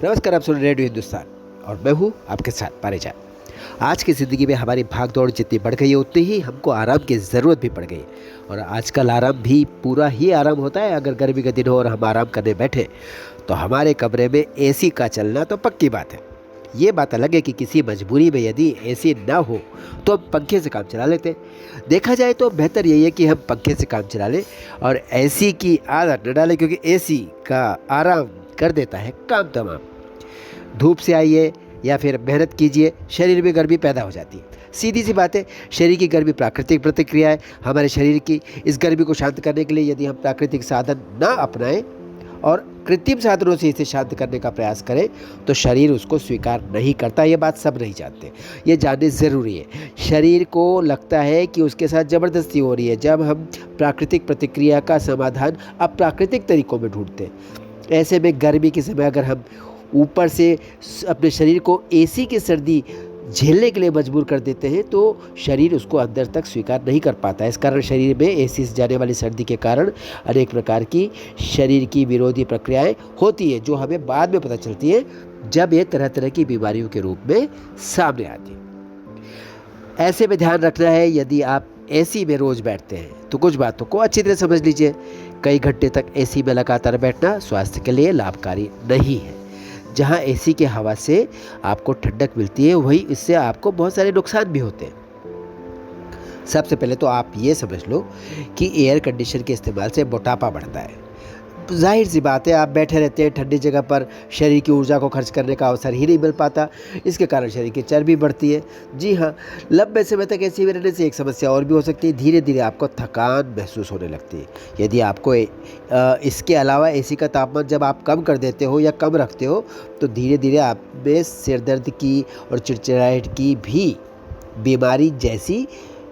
नमस्कार, आप सुन रहे रेडियो हिंदुस्तान और मैं हूँ आपके साथ पारिजात। आज की ज़िंदगी में हमारी भाग दौड़ जितनी बढ़ गई है उतनी ही हमको आराम की ज़रूरत भी पड़ गई है। और आजकल आराम भी पूरा ही आराम होता है। अगर गर्मी का दिन हो और हम आराम करने बैठे तो हमारे कमरे में एसी का चलना तो पक्की बात है। ये बात अलग है कि किसी मजबूरी में यदि एसी ना हो तो हम पंखे से काम चला लेते हैं। देखा जाए तो बेहतर यही है कि हम पंखे से काम चला लें और एसी की आदत न डालें, क्योंकि एसी का आराम कर देता है काम तमाम। धूप से आइए या फिर मेहनत कीजिए, शरीर में गर्मी पैदा हो जाती है। सीधी सी बात है, शरीर की गर्मी प्राकृतिक प्रतिक्रिया है। हमारे शरीर की इस गर्मी को शांत करने के लिए यदि हम प्राकृतिक साधन ना अपनाएं और कृत्रिम साधनों से इसे शांत करने का प्रयास करें तो शरीर उसको स्वीकार नहीं करता। ये बात सब नहीं जानते, ये जानने ज़रूरी है। शरीर को लगता है कि उसके साथ ज़बरदस्ती हो रही है जब हम प्राकृतिक प्रतिक्रिया का समाधान अप्राकृतिक तरीकों में ढूंढते हैं। ऐसे में गर्मी के समय अगर हम ऊपर से अपने शरीर को एसी की सर्दी झेलने के लिए मजबूर कर देते हैं तो शरीर उसको अंदर तक स्वीकार नहीं कर पाता है। इस कारण शरीर में एसी से जाने वाली सर्दी के कारण अनेक प्रकार की शरीर की विरोधी प्रक्रियाएं होती है, जो हमें बाद में पता चलती है जब ये तरह तरह की बीमारियों के रूप में सामने आती है। ऐसे में ध्यान रखना है, यदि आप एसी में रोज़ बैठते हैं तो कुछ बातों को अच्छी तरह समझ लीजिए। कई घंटे तक एसी में लगातार बैठना स्वास्थ्य के लिए लाभकारी नहीं है। जहाँ एसी की हवा से आपको ठंडक मिलती है वहीं इससे आपको बहुत सारे नुकसान भी होते हैं। सबसे पहले तो आप ये समझ लो कि एयर कंडीशन के इस्तेमाल से मोटापा बढ़ता है। जाहिर सी बात है, आप बैठे रहते हैं ठंडी जगह पर, शरीर की ऊर्जा को खर्च करने का अवसर ही नहीं मिल पाता। इसके कारण शरीर की चर्बी बढ़ती है। जी हाँ, लंबे समय तक एसी में रहने से एक समस्या और भी हो सकती है, धीरे धीरे आपको थकान महसूस होने लगती है। यदि आपको इसके अलावा एसी का तापमान जब आप कम कर देते हो या कम रखते हो तो धीरे धीरे आप में सिर दर्द की और चिड़चिड़ाहट की भी बीमारी जैसी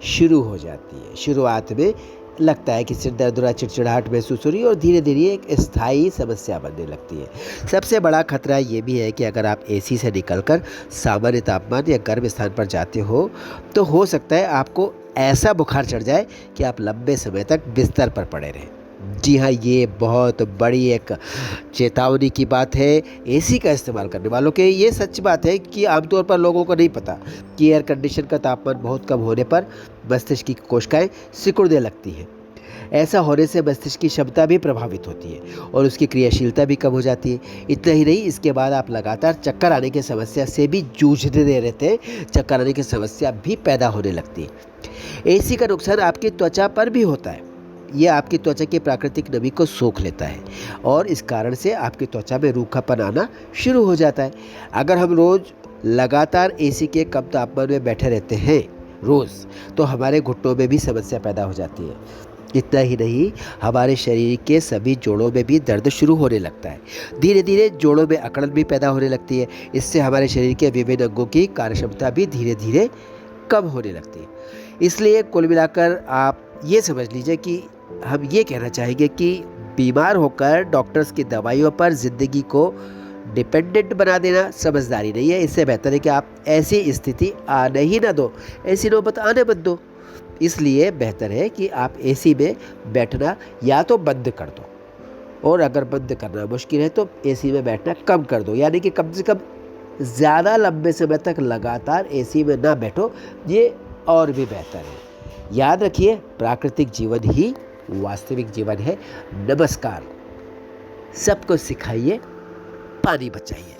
शुरू हो जाती है। शुरुआत में लगता है कि सिर दर्द और चिड़चिड़ाहट महसूस हो रही है और धीरे धीरे एक स्थायी समस्या बनने लगती है। सबसे बड़ा खतरा ये भी है कि अगर आप एसी से निकलकर सामान्य तापमान या गर्म स्थान पर जाते हो तो हो सकता है आपको ऐसा बुखार चढ़ जाए कि आप लंबे समय तक बिस्तर पर पड़े रहें। जी हाँ, ये बहुत बड़ी एक चेतावनी की बात है एसी का इस्तेमाल करने वालों के। ये सच बात है कि आमतौर पर लोगों को नहीं पता कि एयर कंडीशन का तापमान बहुत कम होने पर मस्तिष्क की कोशिकाएं सिकुड़ने लगती हैं। ऐसा होने से मस्तिष्क की क्षमता भी प्रभावित होती है और उसकी क्रियाशीलता भी कम हो जाती है। इतना ही नहीं, इसके बाद आप लगातार चक्कर आने की समस्या से भी जूझते रहते हैं। चक्कर आने की समस्या भी पैदा होने लगती है। एसी का नुकसान आपकी त्वचा पर भी होता है। ये आपकी त्वचा की प्राकृतिक नमी को सोख लेता है और इस कारण से आपकी त्वचा में रूखापन आना शुरू हो जाता है। अगर हम रोज़ लगातार एसी के कम तापमान में बैठे रहते हैं रोज़, तो हमारे घुटनों में भी समस्या पैदा हो जाती है। इतना ही नहीं, हमारे शरीर के सभी जोड़ों में भी दर्द शुरू होने लगता है। धीरे धीरे जोड़ों में अकड़न भी पैदा होने लगती है। इससे हमारे शरीर के विभिन्न अंगों की कार्यक्षमता भी धीरे धीरे कम होने लगती है। इसलिए कुल मिलाकर आप ये समझ लीजिए कि हम ये कहना चाहेंगे कि बीमार होकर डॉक्टर्स की दवाइयों पर ज़िंदगी को डिपेंडेंट बना देना समझदारी नहीं है। इससे बेहतर है कि आप ऐसी स्थिति आने ही ना दो, ऐसी नौबत आने मत दो। इसलिए बेहतर है कि आप एसी में बैठना या तो बंद कर दो, और अगर बंद करना मुश्किल है तो एसी में बैठना कम कर दो। यानी कि कम से कम ज़्यादा लंबे समय तक लगातार एसी में ना बैठो, ये और भी बेहतर है। याद रखिए, प्राकृतिक जीवन ही वास्तविक जीवन है। नमस्कार। सबको सिखाइए, पानी बचाइए।